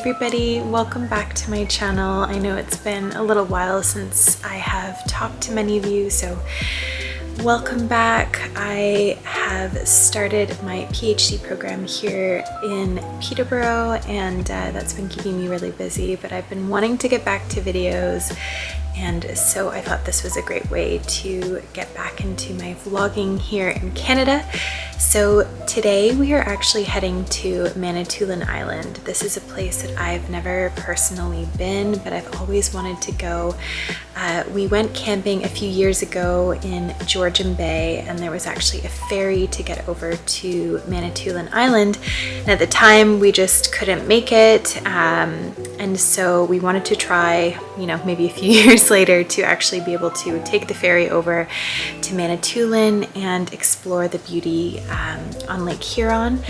everybody, welcome back to my channel. I know it's been a little while since I have talked to many of you, so welcome back. I have started my PhD program here in Peterborough, and that's been keeping me really busy, but I've been wanting to get back to videos, and so I thought this was a great way to get back into my vlogging here in Canada. So today we are actually heading to Manitoulin Island. This is a place that I've never personally been, but I've always wanted to go. We went camping a few years ago in Georgian Bay, and there was actually a ferry to get over to Manitoulin Island. And at the time we just couldn't make it. And so we wanted to try, maybe a few years later to actually be able to take the ferry over to Manitoulin and explore the beauty on Lake Huron.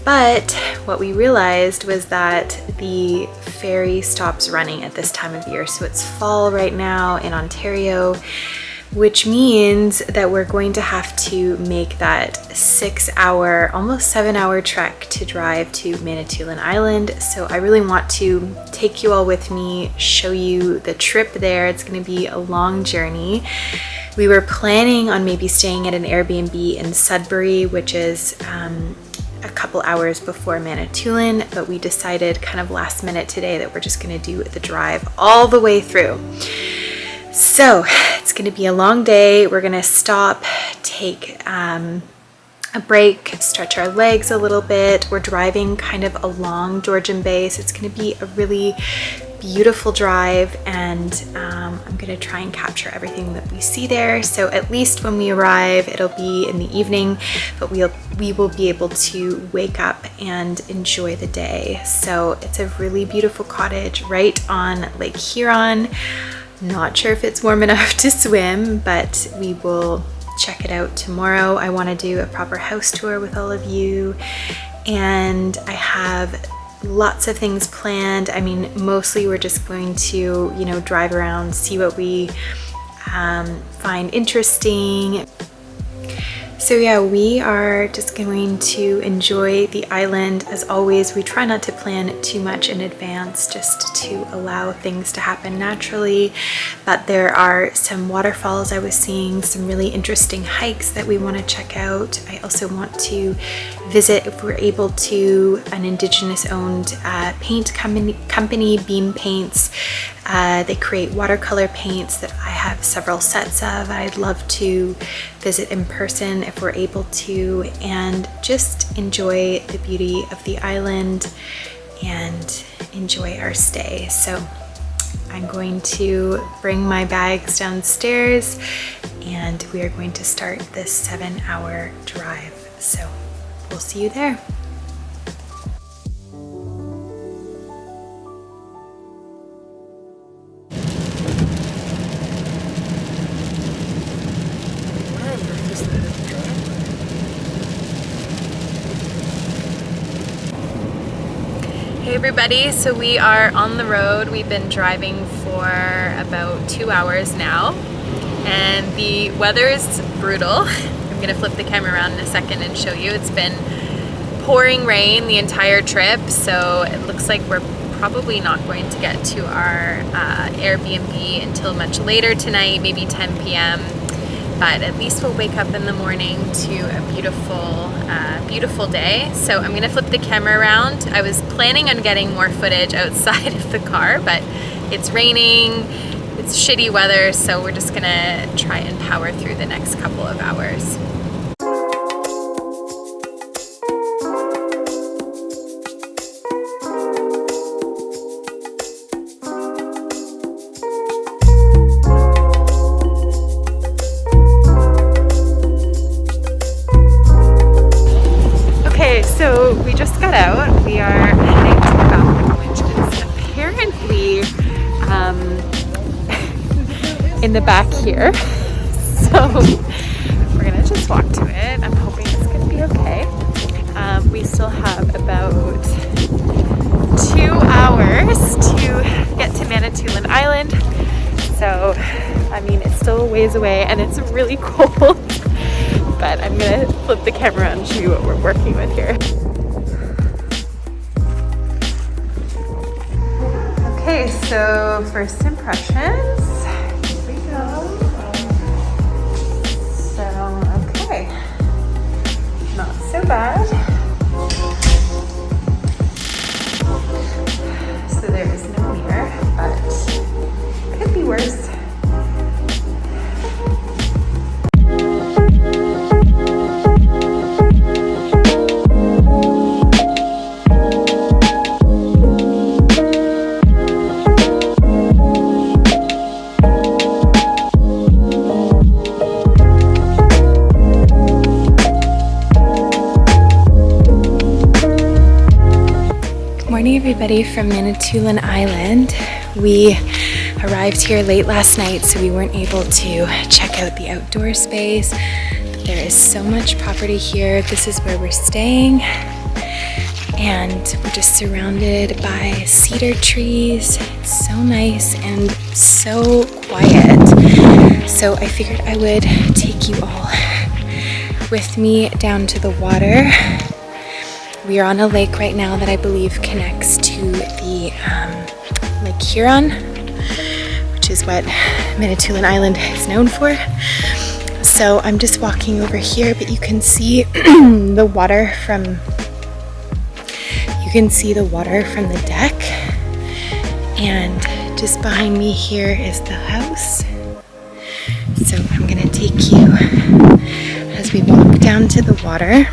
But what we realized was that the ferry stops running at this time of year. So it's fall right now in Ontario, which means that we're going to have to make that 6-hour, almost 7-hour trek to drive to Manitoulin Island. So I really want to take you all with me, show you the trip there. It's going to be a long journey. We were planning on maybe staying at an Airbnb in Sudbury, which is a couple hours before Manitoulin, but we decided kind of last minute today that we're just going to do the drive all the way through. So it's going to be a long day. We're going to stop, take a break, stretch our legs a little bit. We're driving kind of along Georgian Bay, so it's going to be a really beautiful drive, and I'm going to try and capture everything that we see there. So at least when we arrive, it'll be in the evening, but we will be able to wake up and enjoy the day. So it's a really beautiful cottage right on Lake Huron. Not sure if it's warm enough to swim, but we will check it out tomorrow. I want to do a proper house tour with all of you, and I have lots of things planned. I mean, mostly we're just going to, drive around, see what we find interesting. So yeah, we are just going to enjoy the island. As always, we try not to plan too much in advance, just to allow things to happen naturally. But there are some waterfalls I was seeing, some really interesting hikes that we want to check out. I also want to visit, if we're able to, an Indigenous owned paint company, Beam Paints. They create watercolor paints that I have several sets of. I'd love to visit in person if we're able to, and just enjoy the beauty of the island and enjoy our stay. So I'm going to bring my bags downstairs, and we are going to start this 7-hour drive. So we'll see you there. Hey everybody, so we are on the road. We've been driving for about 2 hours now, and the weather is brutal. I'm gonna flip the camera around in a second and show you. It's been pouring rain the entire trip, so it looks like we're probably not going to get to our Airbnb until much later tonight, maybe 10 p.m. But at least we'll wake up in the morning to a beautiful day. So I'm gonna flip the camera around. I was planning on getting more footage outside of the car, but it's raining, it's shitty weather, so we're just gonna try and power through the next couple of hours. So we just got out. We are heading to the bathroom, which is apparently in the back here. So we're gonna just walk to it. I'm hoping it's gonna be okay. We still have about 2 hours to get to Manitoulin Island. So, I mean, it's still a ways away and it's really cold. But I'm gonna flip the camera and show you what we're working with here. Okay, so first impressions. Here we go. So, okay. Not so bad. So there is no mirror, but could be worse. Morning everybody from Manitoulin Island. We arrived here late last night, so we weren't able to check out the outdoor space, but there is so much property here. This is where we're staying, and we're just surrounded by cedar trees. It's so nice and so quiet, so I figured I would take you all with me down to the water. We are on a lake right now that I believe connects to the Lake Huron, which is what Manitoulin Island is known for. So I'm just walking over here, but you can see the water from the deck. And just behind me here is the house. So I'm gonna take you as we walk down to the water.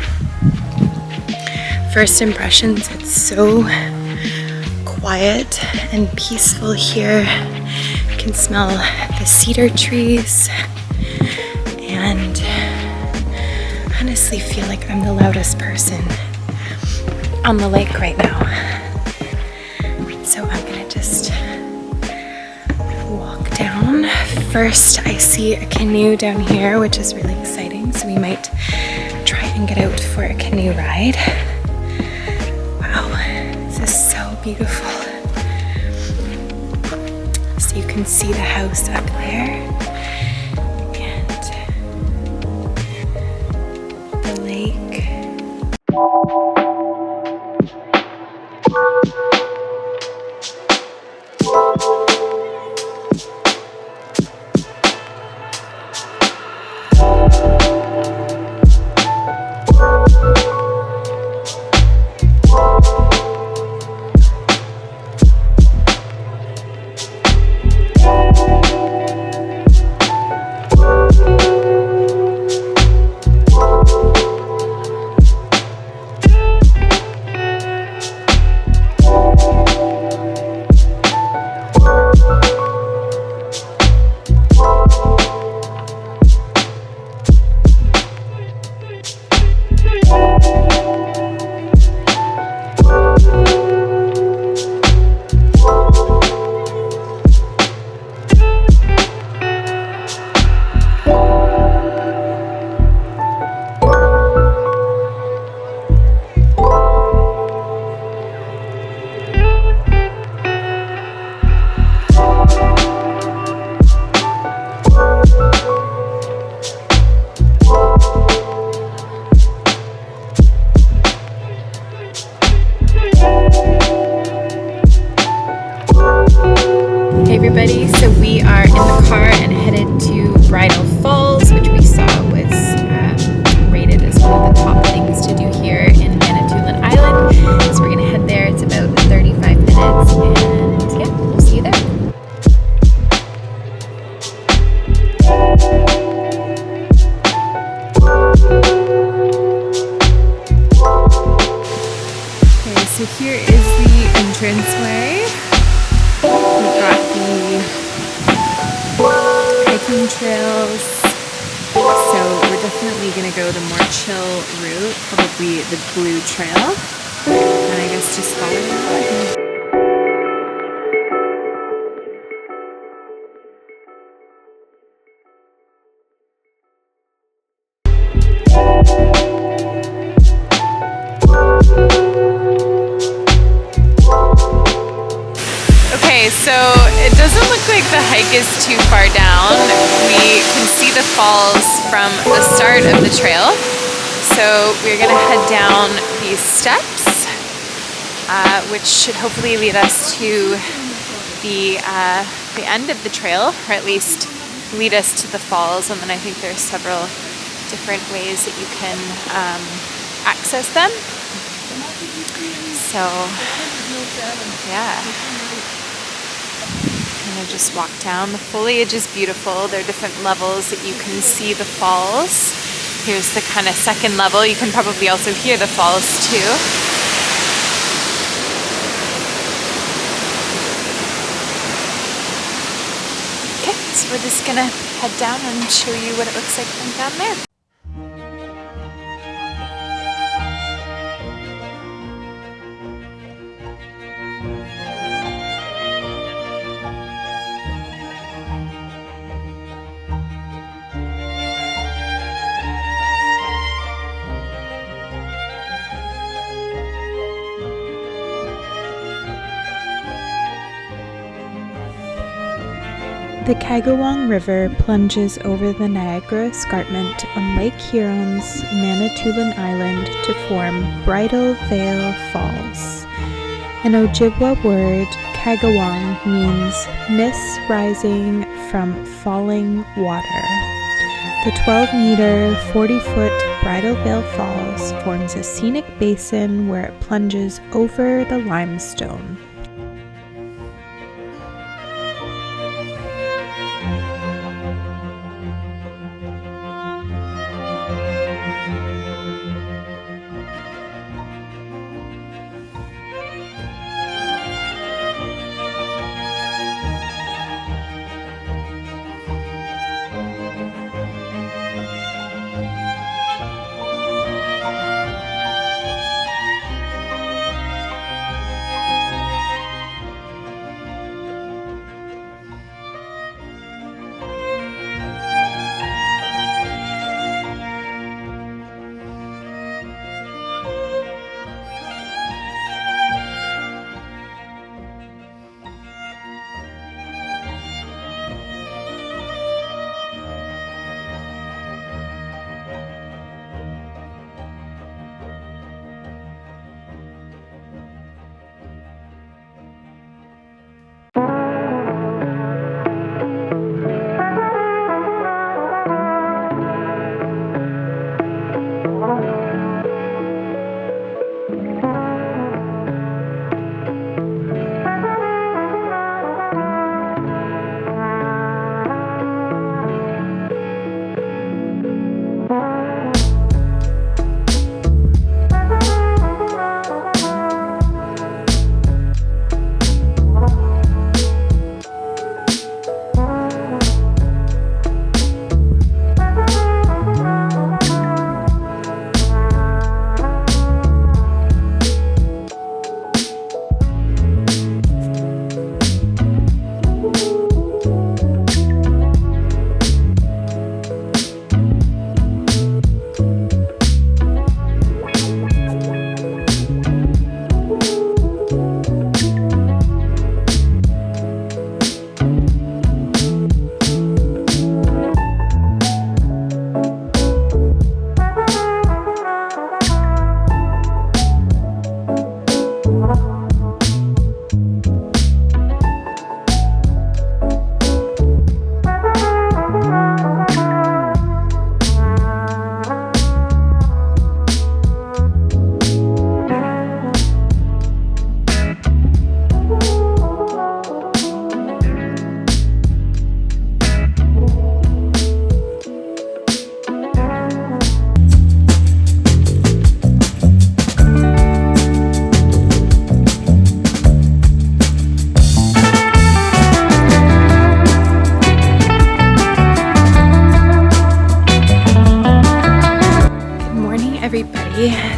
First impressions, it's so quiet and peaceful here. You can smell the cedar trees, and I honestly feel like I'm the loudest person on the lake right now. So I'm gonna just walk down. First, I see a canoe down here, which is really exciting, so we might try and get out for a canoe ride. This is so beautiful. So you can see the house up there and the lake. Hey everybody, so we are in the car and headed to Bridal Falls, which we saw was rated as one of the top things to do here in Manitoulin Island. So we're gonna head there. It's about 35 minutes, and yeah, we'll see you there. Okay, so here is the entranceway. We've got the hiking trails, so we're definitely going to go the more chill route, probably the blue trail, and I guess just follow that. So it doesn't look like the hike is too far down. We can see the falls from the start of the trail. So we're gonna head down these steps, which should hopefully lead us to the end of the trail, or at least lead us to the falls, and then I think there's several different ways that you can access them. So yeah, kind of just walk down. The foliage is beautiful. There are different levels that you can see the falls. Here's the kind of second level. You can probably also hear the falls too. Okay, so we're just gonna head down and show you what it looks like from down there. The Kagawong River plunges over the Niagara Escarpment on Lake Huron's Manitoulin Island to form Bridal Falls. An Ojibwe word, Kagawong, means mist rising from falling water. The 12-meter, 40-foot Bridal Falls forms a scenic basin where it plunges over the limestone.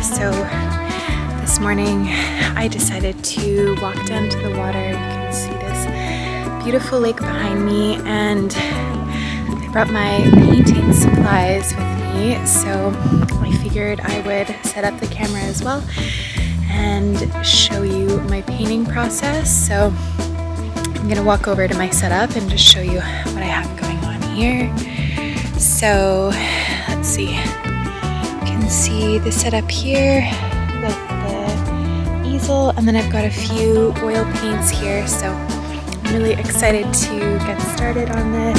So this morning I decided to walk down to the water. You can see this beautiful lake behind me, and I brought my painting supplies with me, so I figured I would set up the camera as well and show you my painting process. So I'm gonna walk over to my setup and just show you what I have going on here. So let's see. You can see the setup here with the easel, and then I've got a few oil paints here. So I'm really excited to get started on this.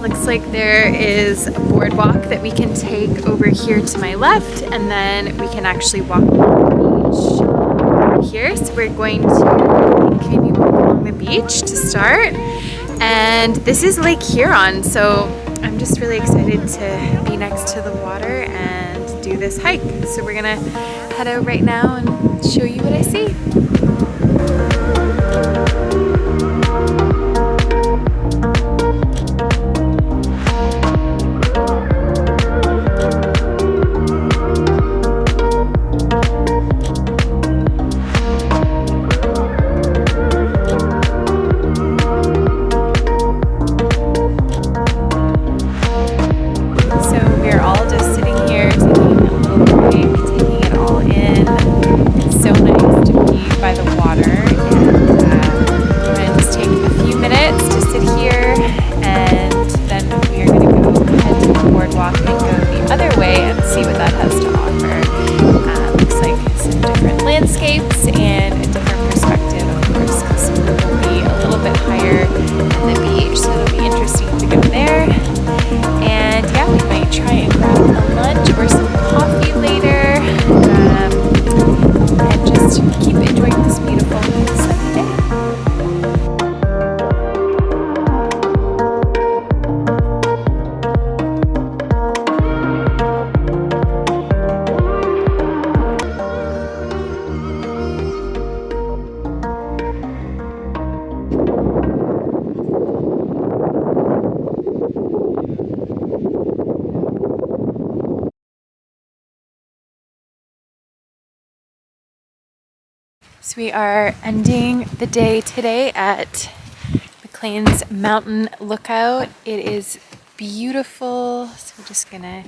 Looks like there is a boardwalk that we can take over here to my left, and then we can actually walk along the beach here. So we're going to maybe walk along the beach to start. And this is Lake Huron, so I'm just really excited to be next to the water and do this hike. So we're gonna head out right now and show you what I see. So we are ending the day today at McLean's Mountain Lookout. It is beautiful, so we're just gonna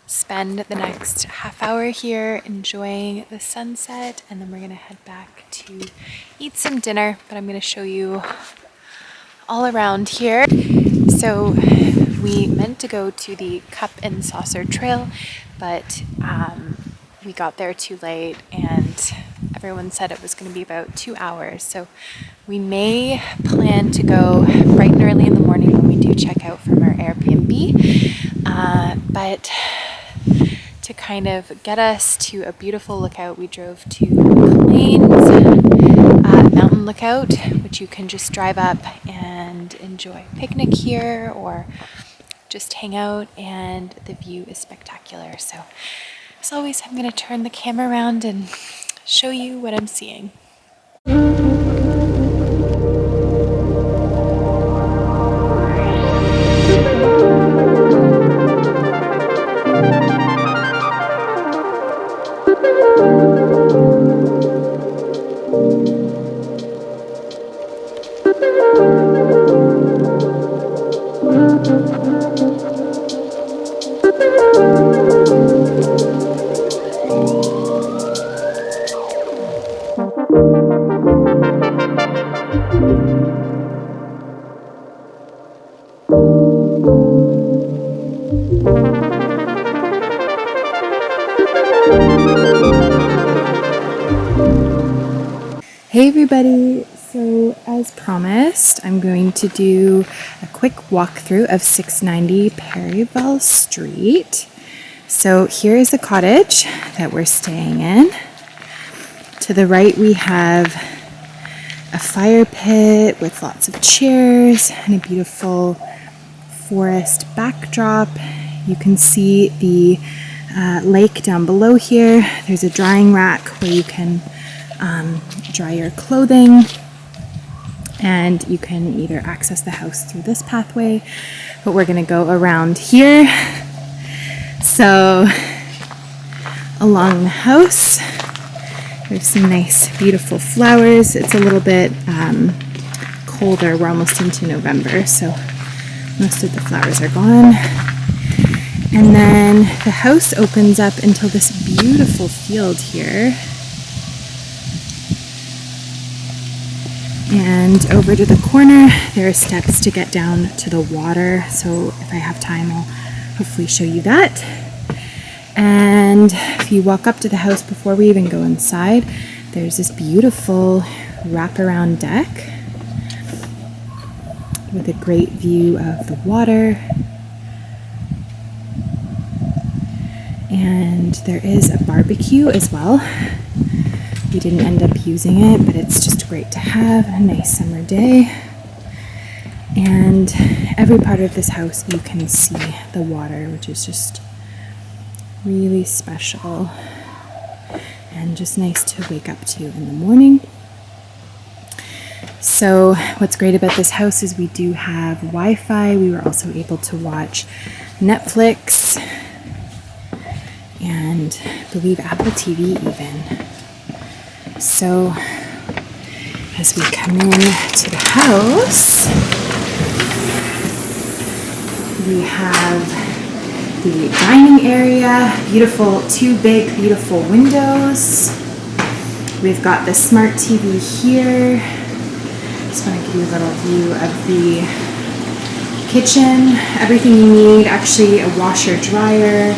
spend the next half hour here enjoying the sunset, and then we're gonna head back to eat some dinner, but I'm gonna show you all around here. So we meant to go to the Cup and Saucer Trail, but we got there too late and everyone said it was going to be about 2 hours. So we may plan to go bright and early in the morning when we do check out from our Airbnb. But to kind of get us to a beautiful lookout, we drove to Plains Mountain Lookout, which you can just drive up and enjoy a picnic here or just hang out, and the view is spectacular. So as always, I'm going to turn the camera around and show you what I'm seeing. Hey everybody, so as promised, I'm going to do a quick walkthrough of 690 Perryville Street. So here is the cottage that we're staying in. To the right we have a fire pit with lots of chairs and a beautiful forest backdrop. You can see the lake down below here. There's a drying rack where you can dry your clothing, and you can either access the house through this pathway, but we're going to go around here. So along the house there's some nice beautiful flowers. It's a little bit colder. We're almost into November, so most of the flowers are gone. And then the house opens up into this beautiful field here. And over to the corner, there are steps to get down to the water. So if I have time, I'll hopefully show you that. And if you walk up to the house before we even go inside, there's this beautiful wraparound deck with a great view of the water. And there is a barbecue as well. We didn't end up using it, but it's just great to have a nice summer day. And every part of this house you can see the water, which is just really special and just nice to wake up to in the morning. So what's great about this house is we do have Wi-Fi. We were also able to watch Netflix and I believe Apple TV even. So as we come in to the house, we have the dining area, two big beautiful windows. We've got the smart TV here. Just want to give you a little view of the kitchen. Everything you need, actually a washer, dryer,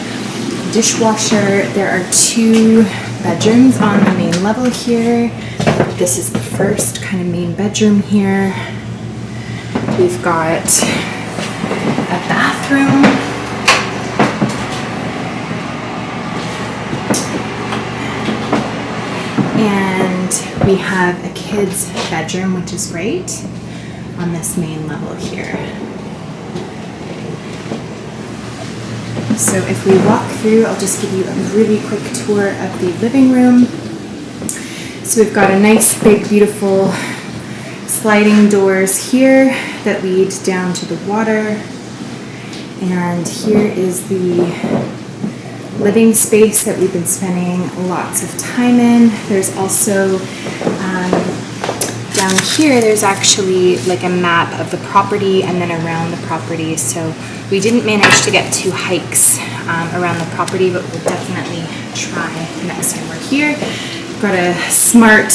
dishwasher. There are 2 bedrooms on the main level here. This is the first kind of main bedroom here. We've got a bathroom. And we have a kid's bedroom, which is great, on this main level here. So if we walk through, I'll just give you a really quick tour of the living room. So we've got a nice, big, beautiful sliding doors here that lead down to the water. And here is the living space that we've been spending lots of time in. There's also down here, there's actually like a map of the property and then around the property. So we didn't manage to get 2 hikes around the property, but we'll definitely try next time we're here. We've got a smart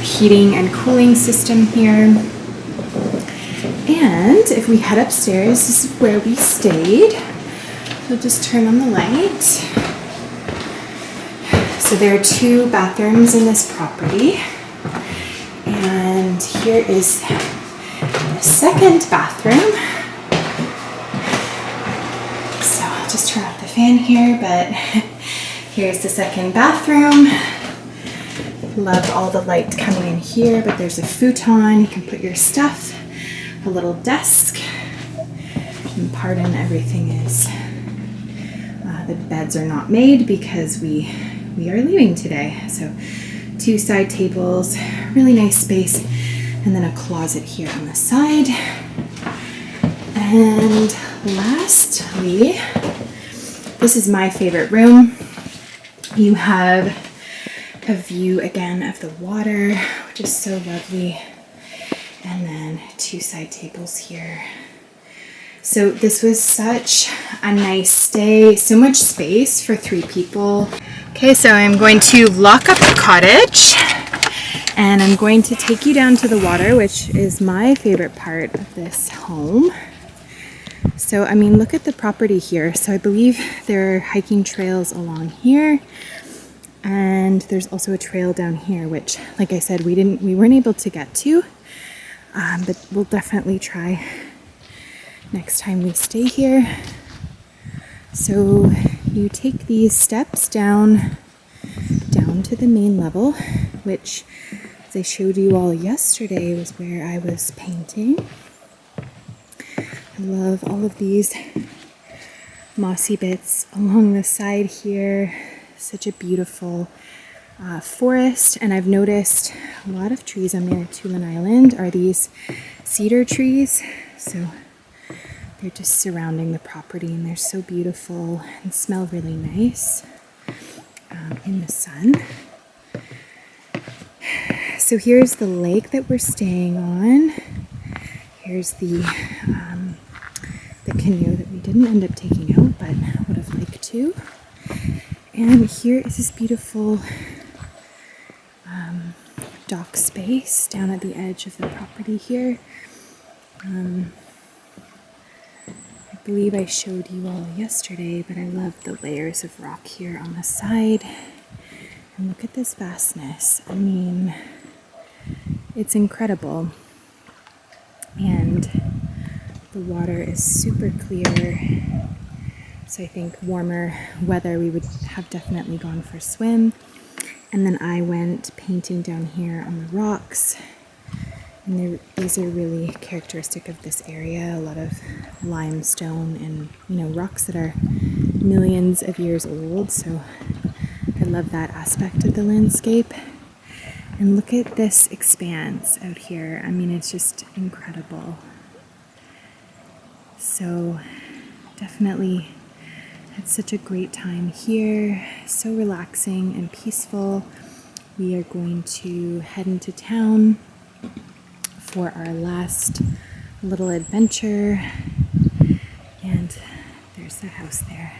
heating and cooling system here. And if we head upstairs, this is where we stayed. So just turn on the light. So there are 2 bathrooms in this property, and here is the second bathroom. So I'll just turn off the fan here, but here's the second bathroom. Love all the light coming in here, but there's a futon. You can put your stuff, a little desk, and pardon, everything is, the beds are not made because we are leaving today. So 2 side tables, really nice space, and then a closet here on the side. And lastly, this is my favorite room. You have a view again of the water, which is so lovely, and then 2 side tables here. So this was such a nice stay, so much space for 3 people. Okay, so I'm going to lock up the cottage, and I'm going to take you down to the water, which is my favorite part of this home. So, I mean, look at the property here. So I believe there are hiking trails along here, and there's also a trail down here, which, like I said, we weren't able to get to, but we'll definitely try next time we stay here. So you take these steps down to the main level, which, as I showed you all yesterday, was where I was painting. I love all of these mossy bits along the side here. Such a beautiful forest, and I've noticed a lot of trees on Manitoulin Island are these cedar trees. So they're just surrounding the property, and they're so beautiful and smell really nice in the sun. So here's the lake that we're staying on. Here's the canoe that we didn't end up taking out, but would have liked to. And here is this beautiful dock space down at the edge of the property here. I believe I showed you all yesterday, but I love the layers of rock here on the side. And look at this vastness. I mean, it's incredible. And the water is super clear. So I think warmer weather, we would have definitely gone for a swim. And then I went painting down here on the rocks. And these are really characteristic of this area, a lot of limestone and, rocks that are millions of years old. So I love that aspect of the landscape. And look at this expanse out here. I mean, it's just incredible. So definitely had such a great time here. So relaxing and peaceful. We are going to head into town for our last little adventure. And there's the house there.